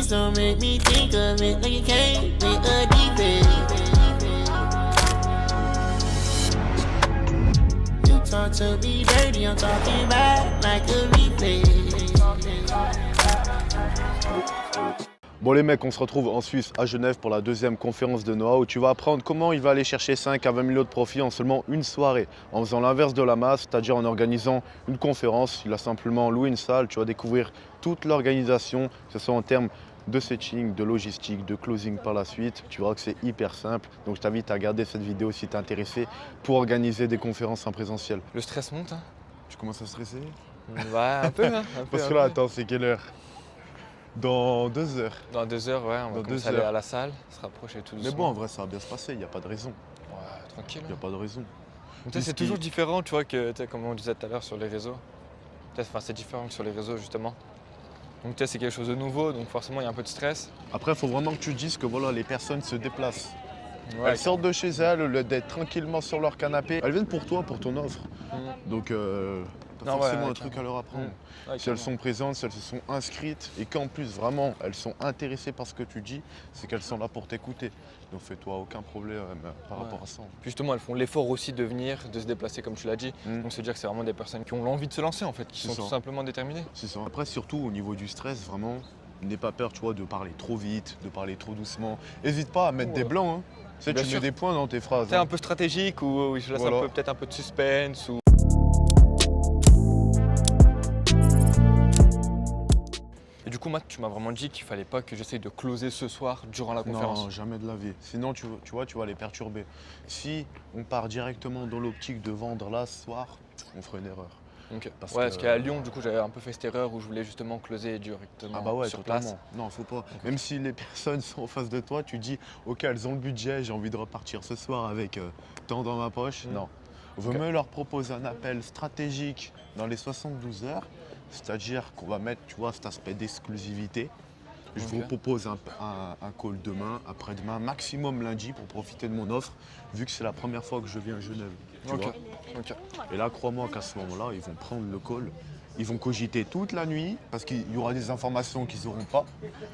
Please don't make me think of it like you came with a defect. You talk to me dirty, I'm talking back like a replay. Bon les mecs, on se retrouve en Suisse, à Genève, pour la deuxième conférence de Noah, où tu vas apprendre comment il va aller chercher 5 à 20 000 € de profit en seulement une soirée, en faisant l'inverse de la masse, c'est-à-dire en organisant une conférence. Il a simplement loué une salle, tu vas découvrir toute l'organisation, que ce soit en termes de setting, de logistique, de closing par la suite. Tu verras que c'est hyper simple, donc je t'invite à regarder cette vidéo si tu es intéressé pour organiser des conférences en présentiel. Le stress monte, hein? Tu commences à stresser? Ouais, un peu, hein? Un peu, Parce un que là, peu. attends, c'est quelle heure? Dans 2 heures. Dans 2 heures, ouais, on va commencer à aller à la salle, se rapprocher tout doucement. Mais bon, en vrai, ça va bien se passer, il n'y a pas de raison. Ouais, tranquille. Il n'y a pas de raison. Donc, c'est toujours différent, tu vois, que comme on disait tout à l'heure sur les réseaux. Enfin, c'est différent que sur les réseaux, justement. Donc, c'est quelque chose de nouveau, donc forcément, il y a un peu de stress. Après, il faut vraiment que tu dises que voilà, les personnes se déplacent. Ouais, Elles sortent de chez elles, au lieu d'être tranquillement sur leur canapé. Elles viennent pour toi, pour ton offre. Donc, t'as Non, forcément ouais, un truc à leur apprendre. Ouais, Si elles sont présentes, si elles se sont inscrites et qu'en plus, vraiment, elles sont intéressées par ce que tu dis, c'est qu'elles sont là pour t'écouter. Donc, fais-toi aucun problème par rapport à ça. Puis justement, elles font l'effort aussi de venir, de se déplacer, comme tu l'as dit. Donc, se dire que c'est vraiment des personnes qui ont l'envie de se lancer, en fait, qui sont tout simplement déterminées. C'est ça. Après, surtout au niveau du stress, vraiment, n'aie pas peur, tu vois, de parler trop vite, de parler trop doucement. N'hésite pas à mettre des blancs, hein. Tu sais, tu mets des points dans tes phrases. C'est un peu stratégique ou je laisse peut-être un peu de suspense ou... Et du coup, Matt, tu m'as vraiment dit qu'il fallait pas que j'essaye de closer ce soir durant la conférence. Non, jamais de la vie. Sinon, tu vois, tu vas les perturber. Si on part directement dans l'optique de vendre là ce soir, on ferait une erreur. Okay. Parce qu'à Lyon, du coup, j'avais un peu fait cette erreur où je voulais justement closer directement sur place. Non, faut pas. Okay. Même si les personnes sont en face de toi, tu dis ok, elles ont le budget, j'ai envie de repartir ce soir avec tant dans ma poche. Non. Vaut mieux leur proposer un appel stratégique dans les 72 heures, c'est-à-dire qu'on va mettre, tu vois, cet aspect d'exclusivité. Je vous propose un call demain, après-demain, maximum lundi pour profiter de mon offre, vu que c'est la première fois que je viens à Genève. Tu vois. Et là, crois-moi qu'à ce moment-là, ils vont prendre le call. Ils vont cogiter toute la nuit, parce qu'il y aura des informations qu'ils n'auront pas.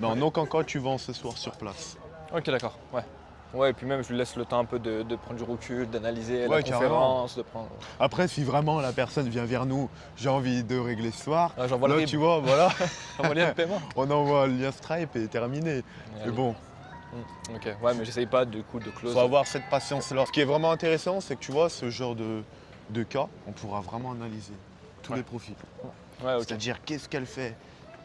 Mais en aucun cas, tu vends ce soir sur place. Ok, d'accord. Ouais. Ouais, et puis même, je lui laisse le temps un peu de prendre du recul, d'analyser la conférence, de prendre... Après, si vraiment la personne vient vers nous, j'ai envie de régler ce soir, j'envoie là, tu vois, voilà. J'envoie le lien de paiement. On envoie le lien Stripe et terminé. Mais bon. Ok, ouais, mais j'essaye pas du coup de close. Faut avoir cette patience-là. Ce qui est vraiment intéressant, c'est que tu vois, ce genre de cas, on pourra vraiment analyser tous les profils. C'est-à-dire qu'est-ce qu'elle fait,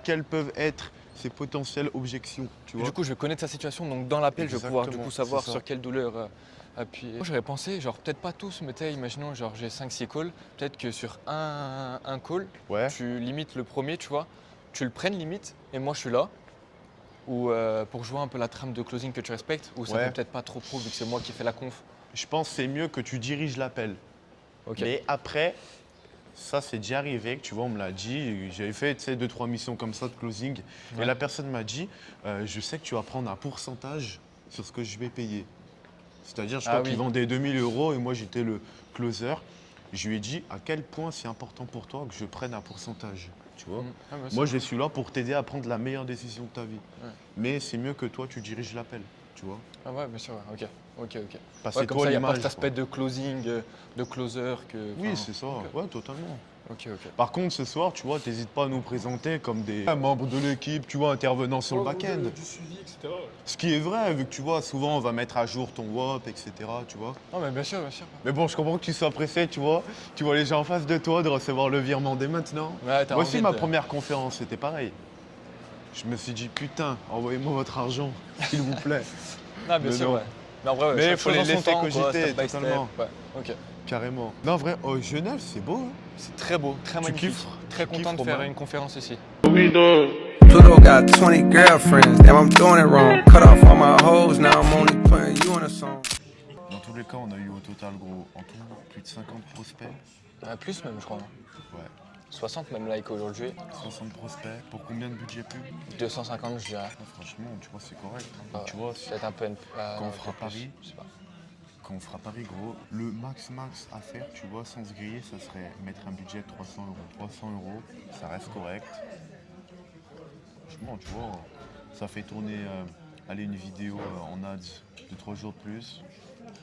quelles peuvent être ses potentielles objections. Tu vois. Du coup, je vais connaître sa situation, donc dans l'appel, je vais pouvoir du coup savoir sur quelle douleur appuyer. Moi, j'aurais pensé, genre peut-être pas tous, mais imaginons, genre j'ai 5-6 calls, peut-être que sur un call, tu limites le premier, tu vois, tu le prennes limite, et moi je suis là. Ou pour jouer un peu la trame de closing que tu respectes, ou ça fait peut-être pas trop pro vu que c'est moi qui fais la conf. Je pense que c'est mieux que tu diriges l'appel. Mais après, ça c'est déjà arrivé, que tu vois, on me l'a dit. J'avais fait 2-3 missions comme ça de closing. Et la personne m'a dit, je sais que tu vas prendre un pourcentage sur ce que je vais payer. C'est-à-dire, je crois qu'il vendait 2000 € et moi j'étais le closer. Je lui ai dit à quel point c'est important pour toi que je prenne un pourcentage. Tu vois. Moi, je suis là pour t'aider à prendre la meilleure décision de ta vie. Mais c'est mieux que toi, tu diriges l'appel, tu vois. Ah ouais, bien sûr, ok. Parce que comme ça, il n'y a pas cet aspect de closing, de closer que... Oui, c'est ça, ouais, totalement. Ok. Par contre, ce soir, tu vois, t'hésites pas à nous présenter comme des membres de l'équipe, tu vois, intervenant sur le back-end. Du suivi, etc. Ce qui est vrai, vu que tu vois, souvent, on va mettre à jour ton WAP, etc., tu vois. Non, mais bien sûr. Mais bon, je comprends que tu sois pressé, tu vois. Tu vois les gens en face de toi, de recevoir le virement dès maintenant. Ouais, moi aussi, ma première conférence, c'était pareil. Je me suis dit, putain, envoyez-moi votre argent, s'il vous plaît. Ah, bien sûr, ouais. Mais en vrai, mais il faut les laisser cogiter, quoi, totalement. Ouais, ok. Carrément. Non, en vrai, Genève, c'est beau. Hein. C'est très beau, très magnifique. Tu kiffes? Très content de faire une conférence ici. Pluto got 20 girlfriends, damn I'm doing it wrong. Cut off all my hoes, now I'm only putting you in a song. Dans tous les cas, on a eu au total, gros, en tout, plus de 50 prospects. Plus même, je crois. Ouais. 60 même like aujourd'hui. 60 prospects. Pour combien de budget pub? 250, je dirais. Franchement, tu vois, c'est correct. Tu vois, peut-être un peu... quand on fera Paris, je sais pas. Quand on fera Paris, gros, le max à faire, tu vois, sans se griller, ça serait mettre un budget de 300 €. 300 €, ça reste correct. Franchement, tu vois, Ça fait tourner une vidéo en ads de 3 jours de plus,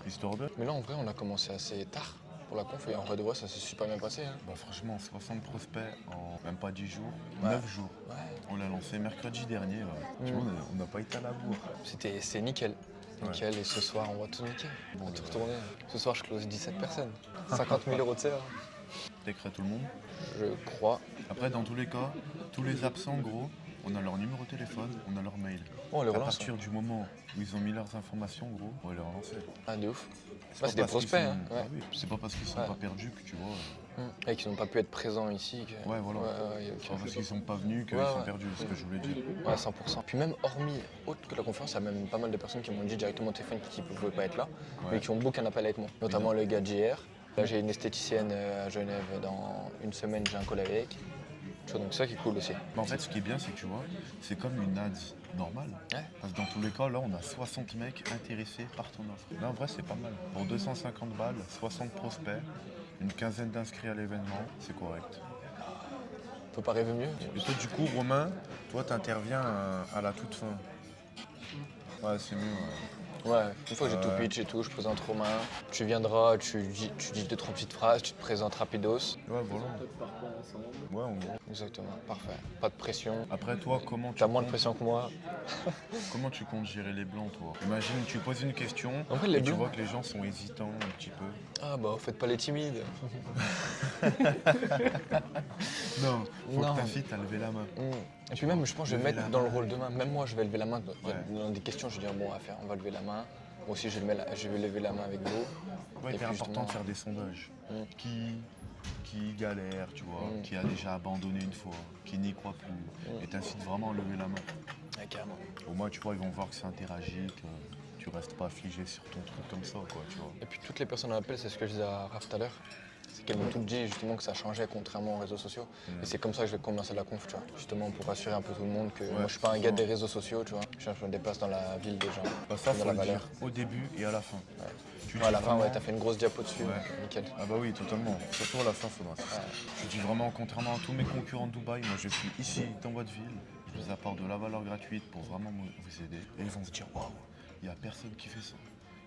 histoire de... Mais là, en vrai, on a commencé assez tard pour la conf et en vrai de vrai, ça s'est super bien passé. Hein. Bah franchement, 60 prospects en même pas 10 jours, Ouais. 9 jours. Ouais. On l'a lancé mercredi dernier. Tu vois, on n'a pas été à la bourre. C'est nickel. Nickel, et ce soir, on va tout niquer. On va tout retourner. Ce soir, je close 17 personnes. 50 000 € de CA. T'écris à tout le monde. Je crois. Après, dans tous les cas, tous les absents, gros, on a leur numéro de téléphone, on a leur mail. Oh, on les À relance. partir du moment où ils ont mis leurs informations, gros, on va les relancer. Ah, de ouf. pas C'est des parce qu'ils prospects. sont- Hein. Ah Ouais. oui, c'est pas parce qu'ils sont Ouais. pas perdus que tu vois. Et qui n'ont pas pu être présents ici. Que... Ouais, voilà. y a C'est aucun- pas parce qu'ils sont pas venus qu'ils Ouais, sont ouais. perdus, c'est ce que je voulais dire. Ouais, 100%. Puis même hormis, autre que la conférence, il y a même pas mal de personnes qui m'ont dit directement au téléphone qu'ils ne pouvaient pas être là, mais qui ont book un appel avec moi. Notamment le gars d'hier. Là, j'ai une esthéticienne à Genève dans une semaine, j'ai un call avec. Tu vois, donc c'est ça qui est cool aussi. Mais en fait, ce qui est bien, c'est que tu vois, c'est comme une ads normale. Ouais. Parce que dans tous les cas, là, on a 60 mecs intéressés par ton offre. Là, en vrai, c'est pas mal. Pour 250 balles, 60 prospects, une quinzaine d'inscrits à l'événement, c'est correct. On peut pas rêver mieux. Et toi, du coup, Romain, toi, t'interviens à la toute fin. Ouais, c'est mieux. Ouais, une fois que j'ai tout pitch et tout, je présente Romain. Tu viendras, tu dis 2-3 petites phrases, tu te présentes rapidos. Ouais, voilà. Ouais, en gros. Exactement, parfait. Pas de pression. Après, toi, comment tu T'as moins de comptes- pression que moi. Comment tu comptes gérer les blancs, toi? Imagine, tu poses une question Après, les et tu blancs- vois que les gens sont hésitants un petit peu. Ah bah, faites pas les timides. Non, faut Non. que ta fille t'a levé la main. Et puis même, je pense que je vais me Lever mettre la dans le main. rôle de main. Même moi, je vais lever la main. Ouais. Dans des questions, je vais dire, bon, à faire, on va lever la main. Moi aussi, je vais lever la main avec vous. Ouais, Et c'est puis, important de justement- faire des sondages. Mm. Qui galère, tu vois, qui a déjà abandonné une fois, qui n'y croit plus, et t'incites vraiment à lever la main. Ouais, carrément. Au moins, tu vois, ils vont voir que c'est interagi, que tu restes pas figé sur ton truc comme ça, quoi, tu vois. Et puis toutes les personnes à l'appel, c'est ce que je disais à Raph tout à l'heure, c'est qu'elles m'ont toutes dit justement que ça changeait contrairement aux réseaux sociaux. Et c'est comme ça que je vais commencer la conf, tu vois. Justement pour rassurer un peu tout le monde que moi je suis pas un gars des réseaux sociaux, tu vois. Je me déplace dans la ville des gens, Bah, ça, dans faut la le valeur. dire au début et à la fin. Tu Ouais, à dis la fin, vraiment- ouais, t'as fait une grosse diapo dessus, Ouais. nickel. Ah bah oui, totalement. Surtout à la fin, faudra faire ça. Je dis vraiment, contrairement à tous mes concurrents de Dubaï, moi je suis ici, dans votre ville. Je vous apporte de la valeur gratuite pour vraiment vous aider. Et ils vont se dire, waouh, il n'y a personne qui fait ça.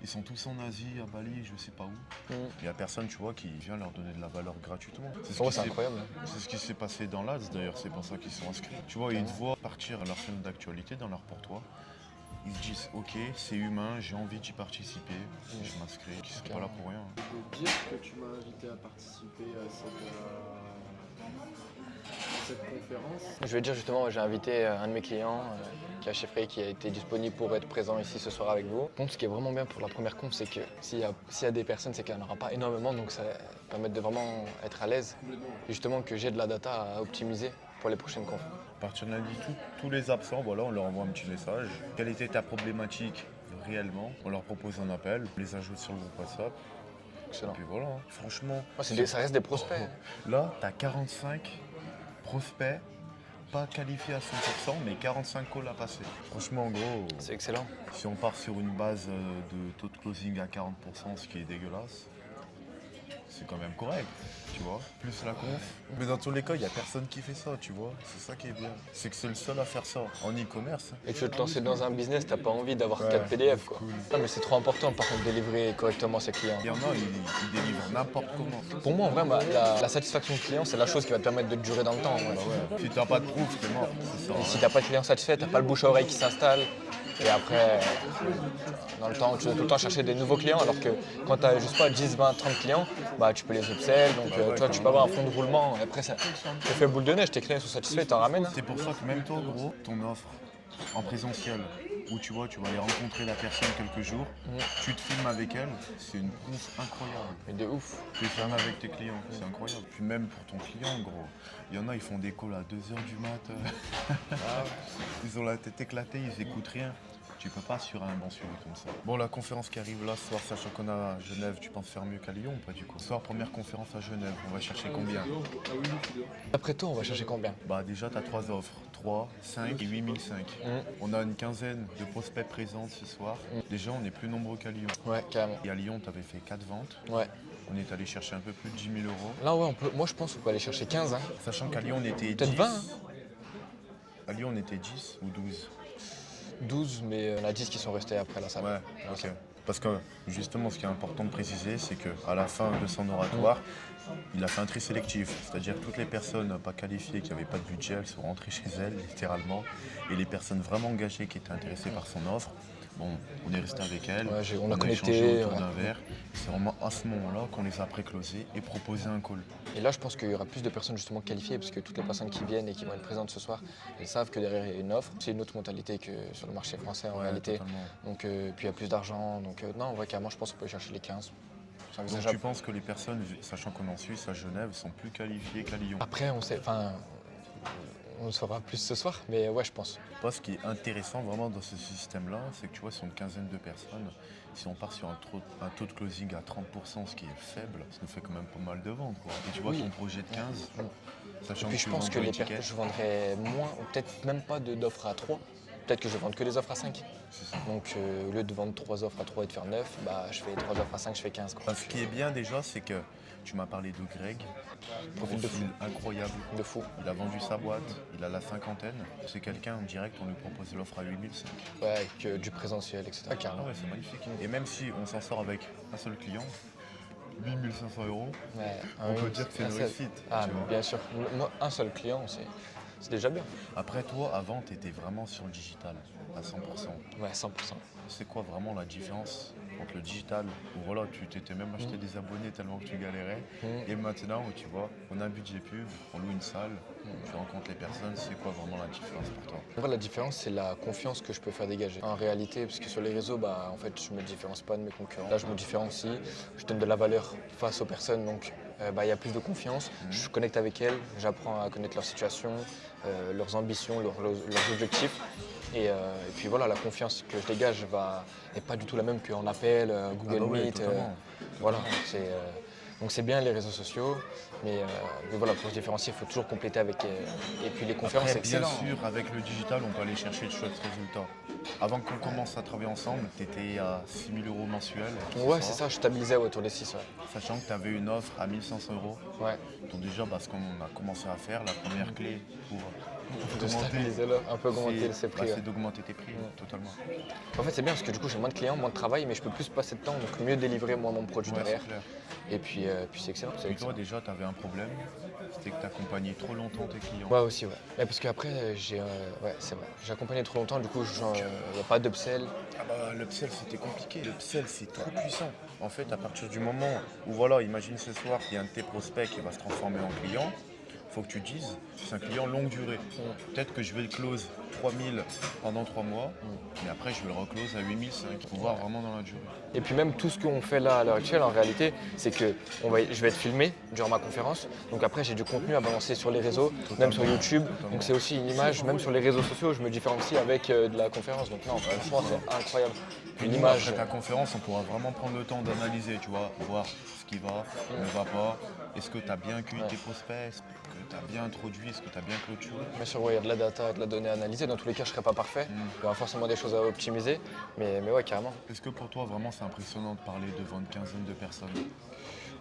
Ils sont tous en Asie, à Bali, je sais pas où. Il n'y a personne, tu vois, qui vient leur donner de la valeur gratuitement. C'est Ouais, c'est incroyable. C'est ce qui s'est passé dans l'ADS d'ailleurs, c'est pour ça qu'ils sont inscrits. Tu vois, ils te voient partir à leur chaîne d'actualité dans leur portois. Ils se disent, ok, c'est humain, j'ai envie d'y participer, je m'inscris, ils sont pas là pour rien. Je peux dire que tu m'as invité à participer à cette conférence. Je vais dire justement, j'ai invité un de mes clients qui a chiffré, qui a été disponible pour être présent ici ce soir avec vous. Par contre, ce qui est vraiment bien pour la première conf, c'est que s'il y a des personnes, c'est qu'il n'y en aura pas énormément, donc ça permet de vraiment être à l'aise. Et justement que j'ai de la data à optimiser pour les prochaines confs. À partir de lundi, tous les absents, voilà, on leur envoie un petit message. Quelle était ta problématique réellement? On leur propose un appel, on les ajoute sur le groupe WhatsApp. Excellent. Et puis voilà, hein. Franchement, Ça reste des prospects. là, tu as 45 prospects, pas qualifiés à 100%, mais 45 calls à passer. Franchement, en gros, C'est excellent. si on part sur une base de taux de closing à 40%, ce qui est dégueulasse, c'est quand même correct, tu vois, plus la conf. Mais dans tous les cas, il n'y a personne qui fait ça, tu vois, c'est ça qui est bien. C'est que c'est le seul à faire ça en e-commerce. Et tu veux te lancer dans un business, t'as pas envie d'avoir Ouais, 4 PDF quoi. cool. Non mais c'est trop important par contre de délivrer correctement ses clients. Il y en a, ils délivrent n'importe comment. Pour moi en vrai la satisfaction client c'est la chose qui va te permettre de te durer dans le temps. Ouais. Bah ouais. Si t'as pas de proof, t'es mort, c'est ça. Et si t'as pas de client satisfait, t'as pas le bouche à oreille qui s'installe. Et après, dans le temps, tu dois tout le temps chercher des nouveaux clients alors que quand t'as juste pas 10, 20, 30 clients, bah tu peux les upsell, donc tu vois, tu peux avoir un fond de roulement. Et après ça te fait boule de neige, tes clients sont satisfaits, t'en ramènes. Hein. C'est pour ça que même toi, gros, ton offre en présentiel, où tu vois, tu vas aller rencontrer la personne quelques jours, tu te filmes avec elle, c'est une conf incroyable. Mais de ouf. Tu es fermé avec tes clients, c'est incroyable. Puis même pour ton client, gros, il y en a, ils font des calls à 2h du mat. Ils ont la tête éclatée, ils écoutent rien. Tu peux pas assurer un bon suivi comme ça. Bon, la conférence qui arrive là ce soir, sachant qu'on a à Genève, tu penses faire mieux qu'à Lyon ou pas du coup? Ce soir, première conférence à Genève, on va chercher combien? Après toi, on va chercher combien? Bah déjà, tu as 3 offres, 3, 5 et 8005. On a une quinzaine de prospects présents ce soir. Déjà, on est plus nombreux qu'à Lyon. Ouais, carrément. Et à Lyon, tu avais fait 4 ventes. Ouais. On est allé chercher un peu plus de 10 000 euros. Là ouais, moi je pense qu'on peut aller chercher 15. Hein. Sachant qu'à Lyon, on était Peut-être 10. 20. Hein. À Lyon, on était 10 ou 12. 12, mais on a 10 qui sont restés après la salle. Ouais, ok. Parce que justement, ce qui est important de préciser, c'est qu'à la fin de son oratoire, il a fait un tri sélectif. C'est-à-dire que toutes les personnes pas qualifiées, qui n'avaient pas de budget, elles sont rentrées chez elles, littéralement. Et les personnes vraiment engagées qui étaient intéressées par son offre, bon, on est resté avec elles, Ouais, on a échangé connecté. autour d'un verre. C'est vraiment à ce moment-là qu'on les a pré-closés et proposé un call. Et là, je pense qu'il y aura plus de personnes justement qualifiées, parce que toutes les personnes qui viennent et qui vont être présentes ce soir, elles savent que derrière il y a une offre. C'est une autre mentalité que sur le marché français en réalité. Totalement. Donc, puis il y a plus d'argent. Donc non, en vrai, carrément, je pense qu'on peut aller chercher les 15. C'est Donc envisageable. tu penses que les personnes, sachant qu'on est en Suisse, à Genève, sont plus qualifiées qu'à Lyon? Après, on le saura plus ce soir, mais ouais, je pense. Moi, ce qui est intéressant vraiment dans ce système-là, c'est que tu vois, sur une quinzaine de personnes, si on part sur un taux de closing à 30%, ce qui est faible, ça nous fait quand même pas mal de ventes, quoi. Et tu vois, Oui. ton projet de 15, sachant Puis que je tu pense vends que pas les étiquette, je vendrais moins, ou peut-être même pas d'offres à 3. Peut-être que je vais vendre que des offres à 5. c'est ça. Donc au lieu de vendre 3 offres à 3 et de faire 9, bah, je fais 3 offres à 5, je fais 15. Quoi. Enfin, ce qui est bien déjà, c'est que tu m'as parlé de Greg, Profil de fou. incroyable. De fou. Il a vendu sa boîte, il a la cinquantaine. C'est quelqu'un en direct, on lui propose l'offre à 8005. Ouais, avec du présentiel, etc. Ah Carrément. ouais, c'est magnifique. Et même si on s'en sort avec un seul client, 8500 €, Ouais, on peut dire que c'est une réussite. Ah, tu vois. bien sûr. Moi, un seul client, c'est déjà bien. Après, toi, avant, tu étais vraiment sur le digital, à 100%. Ouais, 100%. C'est quoi vraiment la différence entre le digital, où voilà, tu t'étais même acheté des abonnés tellement que tu galérais, et maintenant où tu vois, on a un budget pub, on loue une salle, tu rencontres les personnes, c'est quoi vraiment la différence pour toi? En vrai, la différence, c'est la confiance que je peux faire dégager. En réalité, parce que sur les réseaux, bah, en fait, je me différencie pas de mes concurrents. Là, je me différencie, je donne de la valeur face aux personnes, donc bah, y a plus de confiance. Je connecte avec elles, j'apprends à connaître leur situation, leurs ambitions, leurs objectifs. Et puis voilà, la confiance que je dégage n'est pas du tout la même qu'en appel, Google bah ouais, Meet. totalement. Voilà, donc c'est bien les réseaux sociaux, mais voilà, pour se différencier, il faut toujours compléter avec. Et puis les conférences, c'est Après, bien excellent. sûr, avec le digital, on peut aller chercher de chouettes résultats. Avant qu'on commence à travailler ensemble, tu étais à 6 000 € mensuels. Ouais, c'est ça, je stabilisais autour des 6. Ouais. Sachant que tu avais une offre à 1500 €. Ouais. Donc déjà, ce qu'on a commencé à faire, la première clé pour De stabiliser là, un peu augmenter ses prix. c'est d'augmenter tes prix, totalement. En fait, c'est bien parce que du coup, j'ai moins de clients, moins de travail, mais je peux plus passer de temps, donc mieux délivrer moi mon produit Ouais, derrière. c'est clair. Et puis c'est excellent. Et toi, déjà, tu avais un problème, c'était que tu accompagnais trop longtemps tes clients. Ouais, aussi, ouais. Ouais, parce qu'après, ouais, c'est vrai. J'ai accompagné trop longtemps, du coup, il n'y a pas d'upsell. Ah bah, l'upsell, c'était compliqué. L'upsell, c'est trop puissant. En fait, à partir du moment où, voilà, imagine ce soir, il y a un de tes prospects qui va se transformer en client, il faut que tu dises, c'est un client longue durée. Peut-être que je vais le close 3000 pendant 3 mois, mais après, je vais le reclose à 8005 pour voir vraiment dans la durée. Et puis même tout ce qu'on fait là à l'heure actuelle, en réalité, c'est que je vais être filmé durant ma conférence. Donc après, j'ai du contenu à balancer sur les réseaux, même sur YouTube. Donc c'est aussi une image, même sur les réseaux sociaux, je me différencie avec de la conférence. Donc non, franchement, c'est incroyable. Une image. Après ta conférence, on pourra vraiment prendre le temps d'analyser, tu vois, voir ce qui va, ne va pas. Est-ce que tu as bien cueilli tes prospects? Est-ce que tu as bien introduit? Est-ce que tu as bien clôturé? Bien sûr, ouais, il y a de la data, de la donnée analysée. Dans tous les cas, je ne serai pas parfait. Il y aura forcément des choses à optimiser. Mais ouais, carrément. Est-ce que pour toi, vraiment, c'est impressionnant de parler devant une quinzaine de personnes?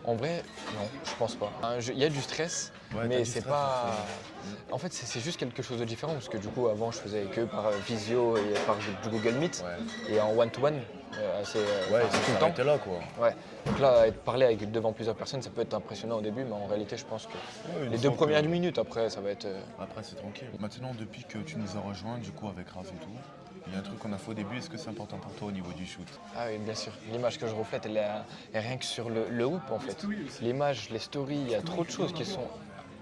En vrai, non, je pense pas. Il y a du stress, Ouais, mais t'as du c'est stress, pas. En fait, c'est juste quelque chose de différent parce que du coup, avant, je faisais que par visio et par du Google Meet et en one-to-one. C'est tout le temps. T'es là, quoi. Ouais. Donc là, parler devant plusieurs personnes, ça peut être impressionnant au début, mais en réalité, je pense que les 2 premières minutes, après, ça va être. Après, c'est tranquille. Maintenant, depuis que tu nous as rejoints, du coup, avec Raph et tout, il y a un truc qu'on a fait au début. Est-ce que c'est important pour toi au niveau du shoot? Ah oui, bien sûr. L'image que je reflète, elle est rien que sur le hoop, en fait. L'image, les stories, il y a trop de choses qui sont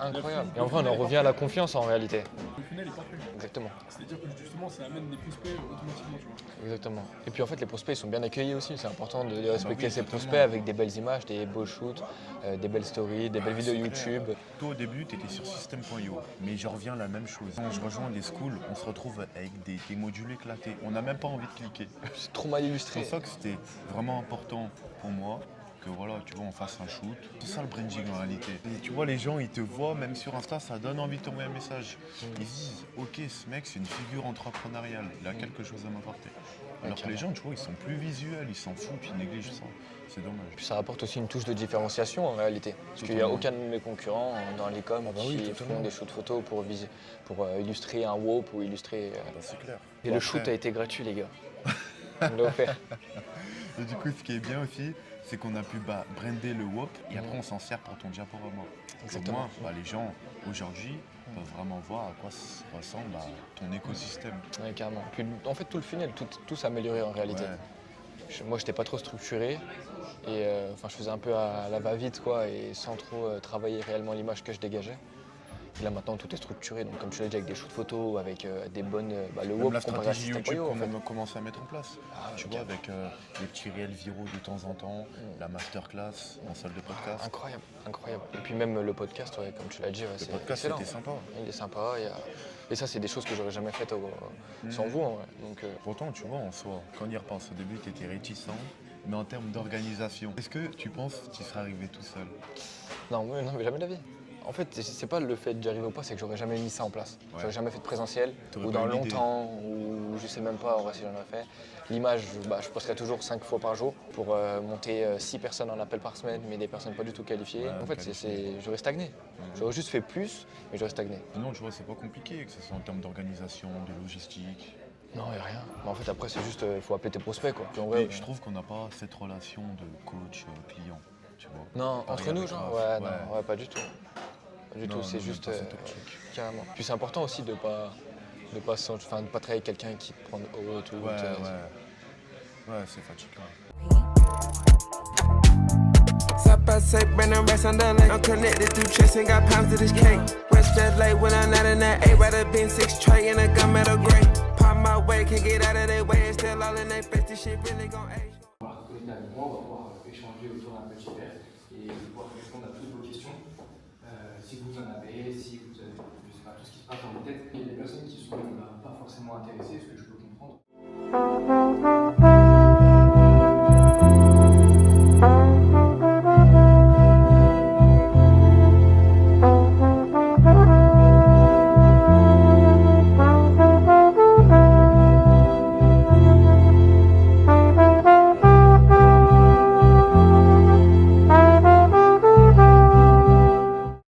incroyables. Et en vrai, on en revient à la confiance en réalité. Le funnel est parfait. Exactement. C'est-à-dire que justement, ça amène des prospects automatiquement, tu vois. Exactement. Et puis en fait, les prospects ils sont bien accueillis aussi. C'est important de respecter oui, ses totalement. prospects avec des belles images, des beaux shoots, des belles stories, des belles vidéos YouTube. Toi, au début, tu étais sur System.io, mais je reviens à la même chose. Quand je rejoins des schools, on se retrouve avec des modules éclatés. On n'a même pas envie de cliquer. C'est trop mal C'est illustré. pour ça que c'était vraiment important pour moi que voilà, tu vois, on fasse un shoot. C'est ça le branding en réalité. Et tu vois, les gens, ils te voient, même sur Insta, ça donne envie de t'envoyer un message. Ils se disent, ok, ce mec, c'est une figure entrepreneuriale, il a quelque chose à m'apporter. Alors que les gens, tu vois, ils sont plus visuels, ils s'en foutent, ils négligent ça. C'est dommage. Puis ça apporte aussi une touche de différenciation en réalité. Parce qu'il n'y a aucun de mes concurrents dans l'e-com qui font des shoots photos pour illustrer un WOP ou illustrer. C'est clair. Et le shoot a été gratuit, les gars. On l'a offert. Et du coup, ce qui est bien aussi, c'est qu'on a pu brander le WOP et après on s'en sert pour ton diaporama. Exactement. Au moins, les gens aujourd'hui peuvent vraiment voir à quoi ressemble ton écosystème. Ouais, carrément. Puis en fait, tout le funnel, tout s'est amélioré en réalité. Ouais. Moi, j'étais pas trop structuré et je faisais un peu à la va-vite quoi, et sans trop travailler réellement l'image que je dégageais. Et là maintenant tout est structuré, donc comme tu l'as dit avec des shoots photos, avec des bonnes. Le WOP la comparé à stratégie System YouTube Bio, en fait. qu'on commence à mettre en place. Tu vois, avec les petits réels viraux de temps en temps, la masterclass en salle de podcast. Incroyable, incroyable. Et puis même le podcast, ouais, comme tu l'as dit, c'est podcast excellent. c'était sympa. Il est sympa. Et ça, c'est des choses que j'aurais jamais faites sans vous. En vrai. Donc, Pourtant, tu vois, en soi, quand on y repense, au début, tu étais réticent, mais en termes d'organisation, est-ce que tu penses que tu serais arrivé tout seul? non, mais jamais de la vie. En fait, c'est pas le fait d'y arriver ou pas, c'est que j'aurais jamais mis ça en place. J'aurais jamais fait de présentiel, ou dans longtemps, ou je sais même pas en vrai si j'en ai fait. L'image, je posterais toujours 5 fois par jour pour monter 6 personnes en appel par semaine, mais des personnes pas du tout qualifiées. En fait, j'aurais stagné. J'aurais juste fait plus, mais j'aurais stagné. Non, tu vois, c'est pas compliqué, que ce soit en termes d'organisation, de logistique. Non, il n'y a rien. Mais en fait, après, c'est juste, il faut appeler tes prospects, quoi. Puis en vrai, je trouve qu'on n'a pas cette relation de coach-client, tu vois. Non, entre nous, genre, ouais, pas du tout. Pas du tout, c'est juste carrément. Puis c'est important aussi de pas travailler avec quelqu'un qui prend de haut et tout. Ouais, c'est fatigant. South by say, Brandon rest on the lake. I'm connected through chest and got pounds to this cake. West that late when I'm not in that 8 rather been 6 tray in a gunmetal gray. Pop my way, can't get out of their way. It's still all in their face, this shit really gon' age. Voilà, Colline avec moi, on va pouvoir échanger autour d'un petit verre et pouvoir répondre à toutes vos questions. Si vous en avez, si vous avez, je sais pas, tout ce qui se passe dans vos têtes. Il y a des personnes qui